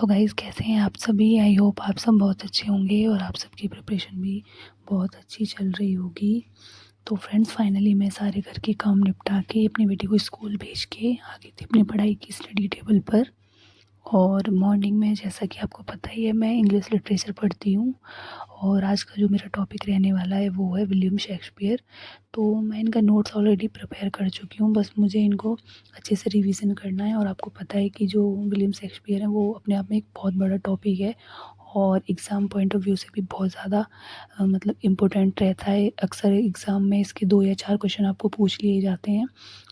Guys, कैसे हैं आप सभी। आई होप आप सब बहुत अच्छे होंगे और आप सबकी प्रिपरेशन भी बहुत अच्छी चल रही होगी। तो फ्रेंड्स, फाइनली मैं सारे घर के काम निपटा के अपनी बेटी को स्कूल भेज के आ गई थी अपनी पढ़ाई की स्टडी टेबल पर। और मॉर्निंग में, जैसा कि आपको पता ही है, मैं इंग्लिश लिटरेचर पढ़ती हूँ और आज का जो मेरा टॉपिक रहने वाला है वो है विलियम शेक्सपियर। तो मैं इनका नोट्स ऑलरेडी प्रिपेयर कर चुकी हूँ, बस मुझे इनको अच्छे से रिवीजन करना है। और आपको पता है कि जो विलियम शेक्सपियर है वो अपने आप में एक बहुत बड़ा टॉपिक है और एग्ज़ाम पॉइंट ऑफ व्यू से भी बहुत ज़्यादा मतलब इम्पोर्टेंट रहता है। अक्सर एग्ज़ाम में इसके 2 या 4 क्वेश्चन आपको पूछ लिए जाते हैं।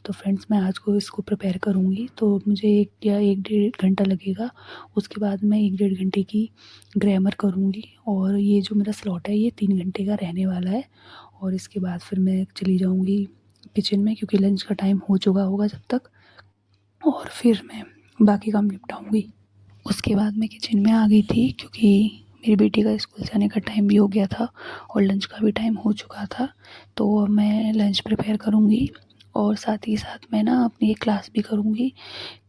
तो फ्रेंड्स, मैं आज को इसको प्रिपेयर करूँगी, तो मुझे 1 या 1 डेढ़ घंटा लगेगा। उसके बाद मैं 1 डेढ़ घंटे की ग्रामर करूँगी और ये जो मेरा स्लॉट है ये 3 घंटे का रहने वाला है। और इसके बाद फिर मैं चली जाऊँगी किचन में, क्योंकि लंच का टाइम हो चुका होगा जब तक, और फिर मैं बाकी काम निपटाऊँगी। उसके बाद मैं किचन में आ गई थी क्योंकि मेरी बेटी का स्कूल जाने का टाइम भी हो गया था और लंच का भी टाइम हो चुका था। तो अब मैं लंच प्रिपेयर करूँगी और साथ ही साथ मैं ना अपनी एक क्लास भी करूँगी,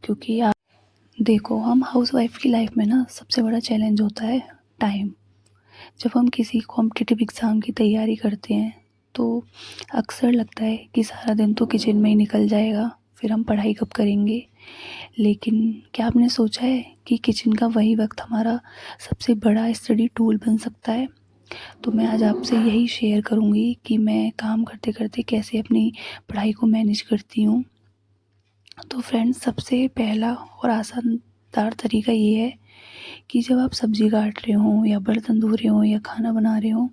क्योंकि आप देखो, हम हाउसवाइफ की लाइफ में ना सबसे बड़ा चैलेंज होता है टाइम। जब हम किसी कॉम्पिटिटिव एग्ज़ाम की तैयारी करते हैं तो अक्सर लगता है कि सारा दिन तो किचन में ही निकल जाएगा, फिर हम पढ़ाई कब करेंगे। लेकिन क्या आपने सोचा है कि किचन का वही वक्त हमारा सबसे बड़ा स्टडी टूल बन सकता है। तो मैं आज आपसे यही शेयर करूँगी कि मैं काम करते करते कैसे अपनी पढ़ाई को मैनेज करती हूँ। तो फ्रेंड्स, सबसे पहला और आसानदार तरीका ये है कि जब आप सब्ज़ी काट रहे हो या बर्तन धो रहे हो या खाना बना रहे हो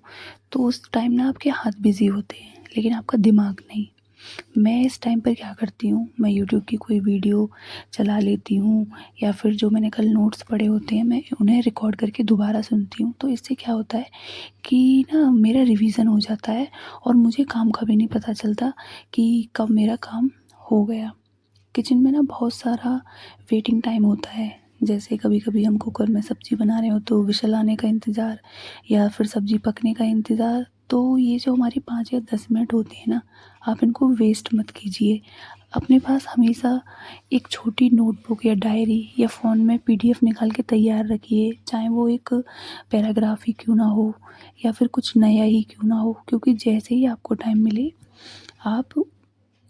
तो उस टाइम ना आपके हाथ बिज़ी होते हैं लेकिन आपका दिमाग नहीं। मैं इस टाइम पर क्या करती हूँ, मैं यूट्यूब की कोई वीडियो चला लेती हूँ या फिर जो मैंने कल नोट्स पढ़े होते हैं मैं उन्हें रिकॉर्ड करके दोबारा सुनती हूँ। तो इससे क्या होता है कि ना मेरा रिवीजन हो जाता है और मुझे काम का भी नहीं पता चलता कि कब मेरा काम हो गया। किचन में ना बहुत सारा वेटिंग टाइम होता है। जैसे कभी कभी हम कुकर में सब्ज़ी बना रहे हो तो विशल आने का इंतज़ार या फिर सब्ज़ी पकने का इंतज़ार। तो ये जो हमारी 5 या 10 मिनट होते हैं ना, आप इनको वेस्ट मत कीजिए। अपने पास हमेशा एक छोटी नोटबुक या डायरी या फ़ोन में पीडीएफ निकाल के तैयार रखिए, चाहे वो एक पैराग्राफ ही क्यों ना हो या फिर कुछ नया ही क्यों ना हो। क्योंकि जैसे ही आपको टाइम मिले आप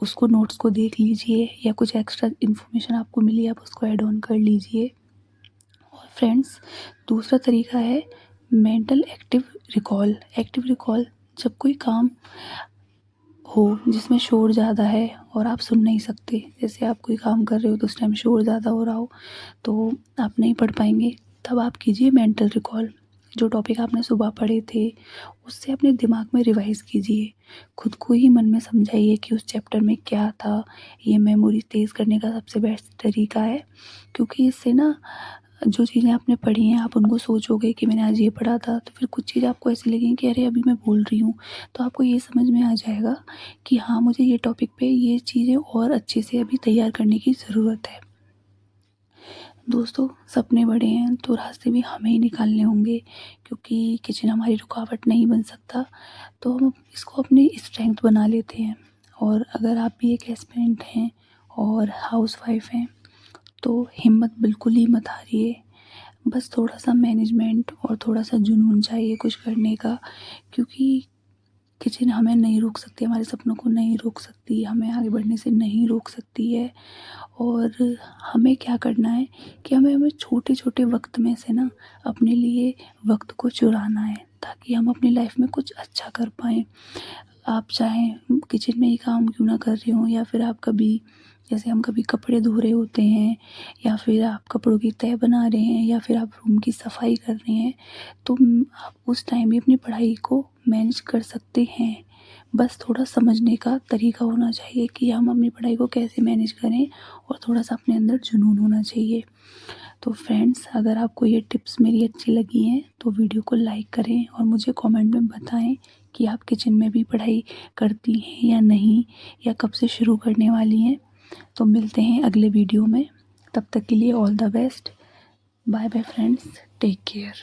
उसको नोट्स को देख लीजिए या कुछ एक्स्ट्रा इन्फॉर्मेशन आपको मिली आप उसको ऐड ऑन कर लीजिए। और फ्रेंड्स, दूसरा तरीका है मेंटल एक्टिव रिकॉल। जब कोई काम हो जिसमें शोर ज़्यादा है और आप सुन नहीं सकते, जैसे आप कोई काम कर रहे हो तो उस टाइम शोर ज़्यादा हो रहा हो तो आप नहीं पढ़ पाएंगे, तब आप कीजिए मेंटल रिकॉल। जो टॉपिक आपने सुबह पढ़े थे उससे अपने दिमाग में रिवाइज़ कीजिए। खुद को ही मन में समझाइए कि उस चैप्टर में क्या था। ये मेमोरी तेज़ करने का सबसे बेस्ट तरीका है, क्योंकि इससे ना जो चीज़ें आपने पढ़ी हैं आप उनको सोचोगे कि मैंने आज ये पढ़ा था, तो फिर कुछ चीज़ें आपको ऐसी लगेंगी कि अरे अभी मैं भूल रही हूँ। तो आपको ये समझ में आ जाएगा कि हाँ, मुझे ये टॉपिक पे ये चीज़ें और अच्छे से अभी तैयार करने की ज़रूरत है। दोस्तों, सपने बड़े हैं तो रास्ते भी हमें ही निकालने होंगे, क्योंकि किचन हमारी रुकावट नहीं बन सकता। तो हम इसको अपनी स्ट्रेंथ बना लेते हैं। और अगर आप भी एक एस्पिरेंट हैं और हाउसवाइफ हैं तो हिम्मत बिल्कुल ही मत हारिए। बस थोड़ा सा मैनेजमेंट और थोड़ा सा जुनून चाहिए कुछ करने का, क्योंकि किचन हमें नहीं रोक सकती, हमारे सपनों को नहीं रोक सकती, हमें आगे बढ़ने से नहीं रोक सकती है। और हमें क्या करना है कि हमें छोटे छोटे वक्त में से ना अपने लिए वक्त को चुराना है, ताकि हम अपनी लाइफ में कुछ अच्छा कर पाएँ। आप चाहें किचन में ही काम क्यों ना कर रहे हो, या फिर आप कभी, जैसे हम कभी कपड़े धो रहे होते हैं या फिर आप कपड़ों की तह बना रहे हैं या फिर आप रूम की सफाई कर रहे हैं, तो आप उस टाइम भी अपनी पढ़ाई को मैनेज कर सकते हैं। बस थोड़ा समझने का तरीका होना चाहिए कि हम अपनी पढ़ाई को कैसे मैनेज करें, और थोड़ा सा अपने अंदर जुनून होना चाहिए। तो फ्रेंड्स, अगर आपको ये टिप्स मेरी अच्छी लगी हैं तो वीडियो को लाइक करें और मुझे कमेंट में बताएं कि आप किचन में भी पढ़ाई करती हैं या नहीं, या कब से शुरू करने वाली हैं। तो मिलते हैं अगले वीडियो में, तब तक के लिए all the best. Bye bye friends, take care.